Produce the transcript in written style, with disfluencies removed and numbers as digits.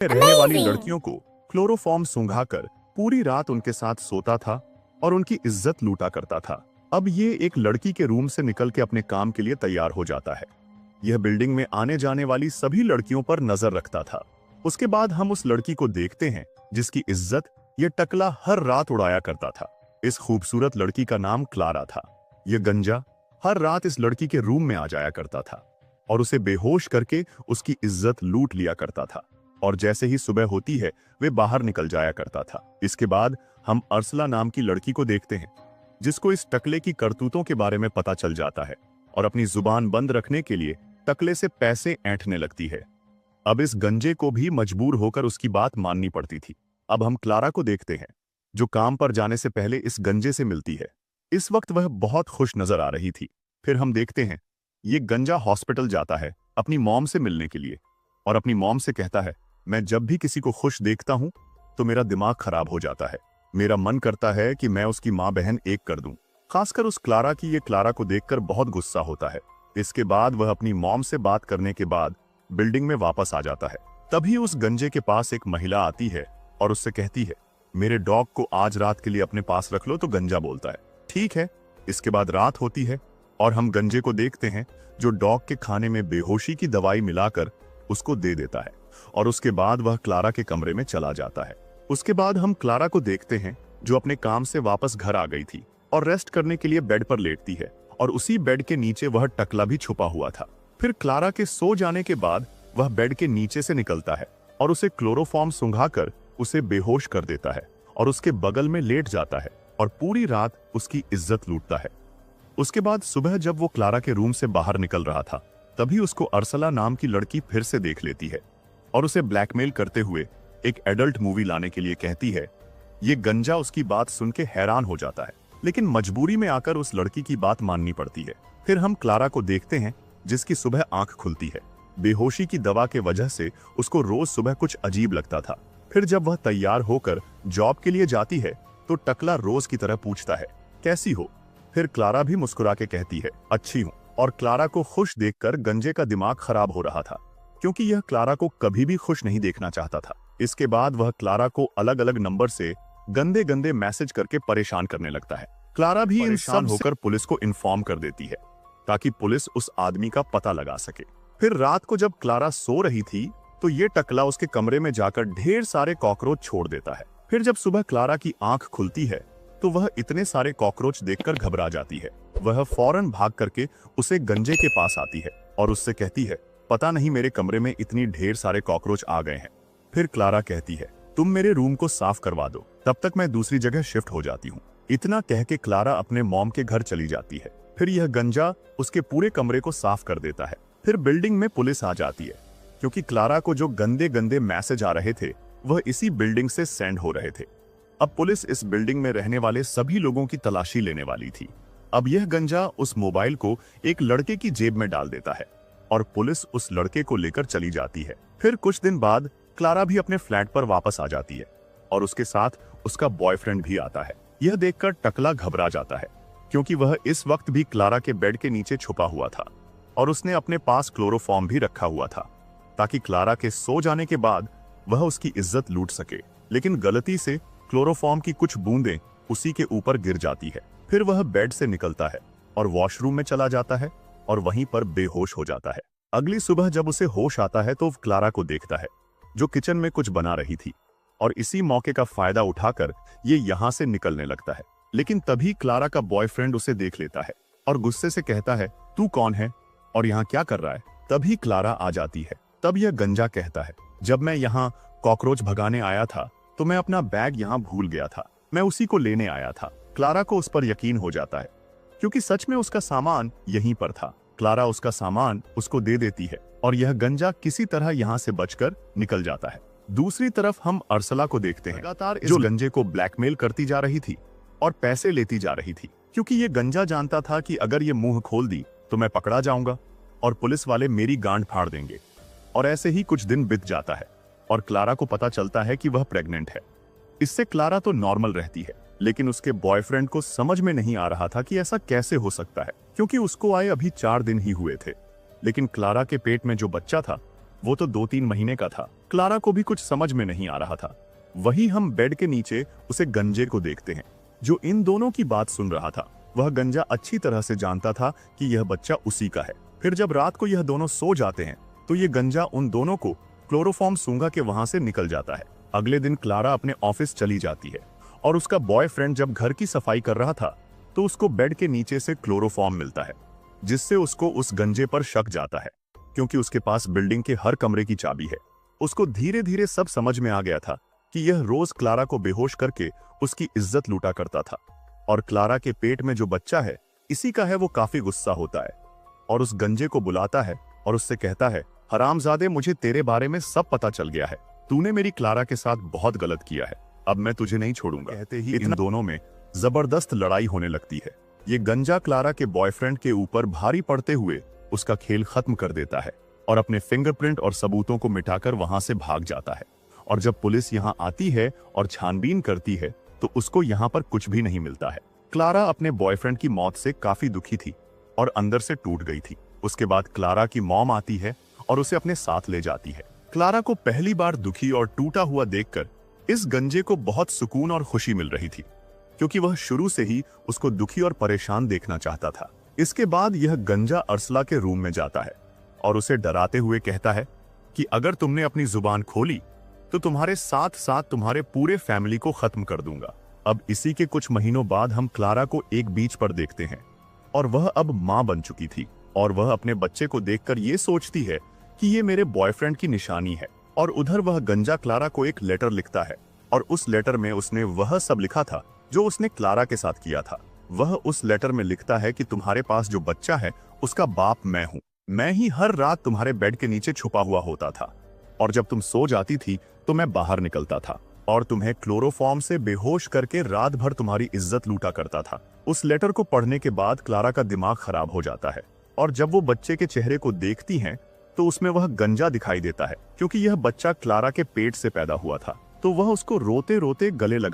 रहने वाली लड़कियों को क्लोरोफॉर्म सूंघाकर पूरी रात उनके साथ सोता था और उनकी इज्जत लूटा करता था। अब ये एक लड़की के रूम से निकल के अपने काम के लिए तैयार हो जाता है। यह बिल्डिंग में आने जाने वाली सभी लड़कियों पर नजर रखता था। उसके बाद हम उस लड़की को देखते हैं जिसकी इज्जत ये टकला हर रात उड़ाया करता था। इस खूबसूरत लड़की का नाम क्लारा था। यह गंजा हर रात इस लड़की के रूम में आ जाया करता था और उसे बेहोश करके उसकी इज्जत लूट लिया करता था। और जैसे ही सुबह होती है वे बाहर निकल जाया करता था। इसके बाद हम अर्सला नाम की लड़की को देखते हैं जिसको इस टकले की करतूतों के बारे में पता चल जाता है और अपनी जुबान बंद रखने के लिए टकले से पैसे ऐंठने लगती है। अब इस गंजे को भी मजबूर होकर उसकी बात माननी पड़ती थी। अब हम क्लारा को देखते हैं जो काम पर जाने से पहले इस गंजे से मिलती है। इस वक्त वह बहुत खुश नजर आ रही थी। फिर हम देखते हैं ये गंजा हॉस्पिटल जाता है अपनी मॉम से मिलने के लिए और अपनी मॉम से कहता है, मैं जब भी किसी को खुश देखता हूं तो मेरा दिमाग खराब हो जाता है। मेरा मन करता है कि मैं उसकी माँ बहन एक कर दूं। खासकर उस क्लारा की। ये क्लारा को देखकर बहुत गुस्सा होता है। इसके बाद वह अपनी मॉम से बात करने के बाद बिल्डिंग में वापस आ जाता है। तभी उस गंजे के पास एक महिला आती है और उससे कहती है, मेरे डॉग को आज रात के लिए अपने पास रख लो। तो गंजा बोलता है, ठीक है। इसके बाद रात होती है और हम गंजे को देखते हैं जो डॉग के खाने में बेहोशी की दवाई मिलाकर उसको दे देता है और उसके बाद वह क्लारा के कमरे में चला जाता है। उसके बाद हम क्लारा को देखते हैं जो अपने काम से वापस घर आ गई थी और रेस्ट करने के लिए बेड पर लेटती है और उसी बेड के नीचे वह टकला भी छुपा हुआ था। फिर क्लारा के सो जाने के बाद वह बेड के नीचे से निकलता है और उसे क्लोरोफॉर्म सूंघाकर उसे बेहोश कर देता है और उसके बगल में लेट जाता है और पूरी रात उसकी इज्जत लूटता है। उसके बाद सुबह जब वो क्लारा के रूम से बाहर निकल रहा था तभी उसको अर्सला नाम की लड़की फिर से देख लेती है और उसे ब्लैकमेल करते हुए एक एडल्ट मूवी लाने के लिए कहती है। ये गंजा उसकी बात सुन के हैरान हो जाता है लेकिन मजबूरी में आकर उस लड़की की बात माननी पड़ती है। फिर हम क्लारा को देखते हैं जिसकी सुबह आंख खुलती है। बेहोशी की दवा के वजह से उसको रोज सुबह कुछ अजीब लगता था। फिर जब वह तैयार होकर जॉब के लिए जाती है तो टकला रोज की तरह पूछता है, कैसी हो? फिर क्लारा भी मुस्कुरा के कहती है, अच्छी हूँ। और क्लारा को खुश देखकर गंजे का दिमाग खराब हो रहा था क्योंकि यह क्लारा को कभी भी खुश नहीं देखना चाहता था। इसके बाद वह क्लारा को अलग अलग नंबर से गंदे गंदे मैसेज करके परेशान करने लगता है। क्लारा भी परेशान होकर पुलिस को इन्फॉर्म कर देती है ताकि पुलिस उस आदमी का पता लगा सके। फिर रात को जब क्लारा सो रही थी तो ये टकला उसके कमरे में जाकर ढेर सारे कॉकरोच छोड़ देता है। फिर जब सुबह क्लारा की आंख खुलती है तो वह इतने सारे कॉकरोच देखकर घबरा जाती है। वह फौरन भाग करके उसे गंजे के पास आती है और उससे कहती है, पता नहीं मेरे कमरे में इतनी ढेर सारे कॉकरोच आ गए हैं। फिर क्लारा कहती है, तुम मेरे रूम को साफ करवा दो, तब तक मैं दूसरी जगह शिफ्ट हो जाती हूँ। इतना कह के क्लारा अपने मॉम के घर चली जाती है। फिर यह गंजा उसके पूरे कमरे को साफ कर देता है। फिर बिल्डिंग में पुलिस आ जाती है क्योंकि क्लारा को जो गंदे गंदे मैसेज आ रहे थे वह इसी बिल्डिंग से सेंड हो रहे थे। अब पुलिस इस बिल्डिंग में रहने वाले सभी लोगों की तलाशी लेने वाली थी। अब यह गंजा उस मोबाइल को एक लड़के की जेब में डाल देता है और पुलिस उस लड़के को लेकर चली जाती है। फिर कुछ दिन बाद क्लारा भी अपने फ्लैट पर वापस आ जाती है और उसके साथ उसका बॉयफ्रेंड भी आता है। यह देखकर टकला घबरा जाता है क्योंकि वह इस वक्त भी क्लारा के बेड के नीचे छुपा हुआ था और उसने अपने पास क्लोरोफॉर्म भी रखा हुआ था ताकि क्लारा के सो जाने के बाद वह उसकी इज्जत लूट सके। लेकिन गलती से क्लोरोफॉर्म की कुछ बूंदें उसी के ऊपर गिर जाती है। फिर वह बेड से निकलता है और वॉशरूम में चला जाता है और वहीं पर बेहोश हो जाता है। अगली सुबह जब उसे होश आता है तो वो क्लारा को देखता है जो किचन में कुछ बना रही थी और इसी मौके का फायदा उठाकर ये यहाँ से निकलने लगता है। लेकिन तभी क्लारा का बॉयफ्रेंड उसे देख लेता है और गुस्से से कहता है, तू कौन है और यहाँ क्या कर रहा है? तभी क्लारा आ जाती है। तब यह गंजा कहता है, जब मैं यहाँ कॉकरोच भगाने आया था तो मैं अपना बैग यहाँ भूल गया था, मैं उसी को लेने आया था। क्लारा को उस पर यकीन हो जाता है क्योंकि सच में उसका सामान यहीं पर था। क्लारा उसका सामान उसको दे देती है और यह गंजा किसी तरह यहाँ से बचकर निकल जाता है। दूसरी तरफ हम अर्सला को देखते हैं लगातार इस गंजे को ब्लैकमेल करती जा रही थी और पैसे लेती जा रही थी क्योंकि ये गंजा जानता था कि अगर ये मुंह खोल दी तो मैं पकड़ा जाऊंगा और पुलिस वाले मेरी गांड फाड़ देंगे। और ऐसे ही कुछ दिन बीत जाता है और क्लारा को पता चलता है कि वह प्रेग्नेंट है। इससे क्लारा तो नॉर्मल रहती है लेकिन उसके बॉयफ्रेंड को समझ में नहीं आ रहा था कि ऐसा कैसे हो सकता है क्योंकि उसको आए अभी 4 दिन ही हुए थे। लेकिन क्लारा के पेट में जो बच्चा था वो तो 2-3 महीने का था क्लारा को भी कुछ समझ में नहीं आ रहा था। वही हम बेड के नीचे उसे गंजे को देखते हैं, जो इन दोनों की बात सुन रहा था। वह गंजा अच्छी तरह से जानता था कि यह बच्चा उसी का है। फिर जब रात को यह दोनों सो जाते हैं तो ये गंजा उन दोनों को क्लोरोफॉर्म सूंघा के वहां से निकल जाता है। अगले दिन क्लारा अपने ऑफिस चली जाती है और उसका बॉयफ्रेंड जब घर की सफाई कर रहा था तो उसको बेड के नीचे से क्लोरोफॉर्म मिलता है, जिससे उसको उस गंजे पर शक जाता है, क्योंकि उसके पास बिल्डिंग के हर कमरे की चाबी है। उसको धीरे धीरे सब समझ में आ गया था कि यह रोज क्लारा को बेहोश करके उसकी इज्जत लूटा करता था, और क्लारा के पेट में जो बच्चा है इसी का है। वो काफी गुस्सा होता है और उस गंजे को बुलाता है और उससे कहता है, हरामजादे, मुझे तेरे बारे में सब पता चल गया है। तूने मेरी क्लारा के साथ बहुत गलत किया है, अब मैं तुझे नहीं छोड़ूंगा। कहते ही इन दोनों में जबरदस्त लड़ाई होने लगती है। ये गंजा क्लारा के बॉयफ्रेंड के ऊपर भारी पड़ते हुए उसका खेल खत्म कर देता है और अपने फिंगरप्रिंट और सबूतों को मिटाकर वहां से भाग जाता है। और जब पुलिस यहाँ आती है और छानबीन करती है तो उसको यहाँ पर कुछ भी नहीं मिलता है। क्लारा अपने बॉयफ्रेंड की मौत से काफी दुखी थी और अंदर से टूट गई थी। उसके बाद क्लारा की मॉम आती है और उसे अपने साथ ले जाती है। क्लारा को पहली बार दुखी और टूटा हुआ देखकर इस गंजे को बहुत सुकून और खुशी मिल रही थी, क्योंकि वह शुरू से ही उसको दुखी और परेशान देखना चाहता था। इसके बाद यह गंजा अरसला के रूम में जाता है और उसे डराते हुए कहता है कि अगर तुमने अपनी जुबान खोली तो तुम्हारे साथ साथ तुम्हारे पूरे फैमिली को खत्म कर दूंगा। अब इसी के कुछ महीनों बाद हम क्लारा को एक बीच पर देखते हैं और वह अब मां बन चुकी थी और वह अपने बच्चे को देखकर ये सोचती है कि ये मेरे बॉयफ्रेंड की निशानी है। और उधर वह गंजा क्लारा को एक लेटर लिखता है और उस लेटर में उसने वह सब लिखा था जो उसने क्लारा के साथ किया था। वह उस लेटर में लिखता है कि तुम्हारे पास जो बच्चा है उसका बाप मैं हूँ। मैं ही हर रात तुम्हारे बेड के नीचे छुपा हुआ होता था और जब तुम सो जाती थी तो मैं बाहर निकलता था और तुम्हें क्लोरोफॉर्म से बेहोश करके रात भर तुम्हारी इज्जत लूटा करता था। उस लेटर को पढ़ने के बाद क्लारा का दिमाग खराब हो जाता है और जब वो बच्चे के चेहरे को देखती हैं तो उसमें वह गंजा दिखाई देता है, क्योंकि यह बच्चा क्लारा के पेट से पैदा हुआ था। तो वह उसको रोते रोते गले लगा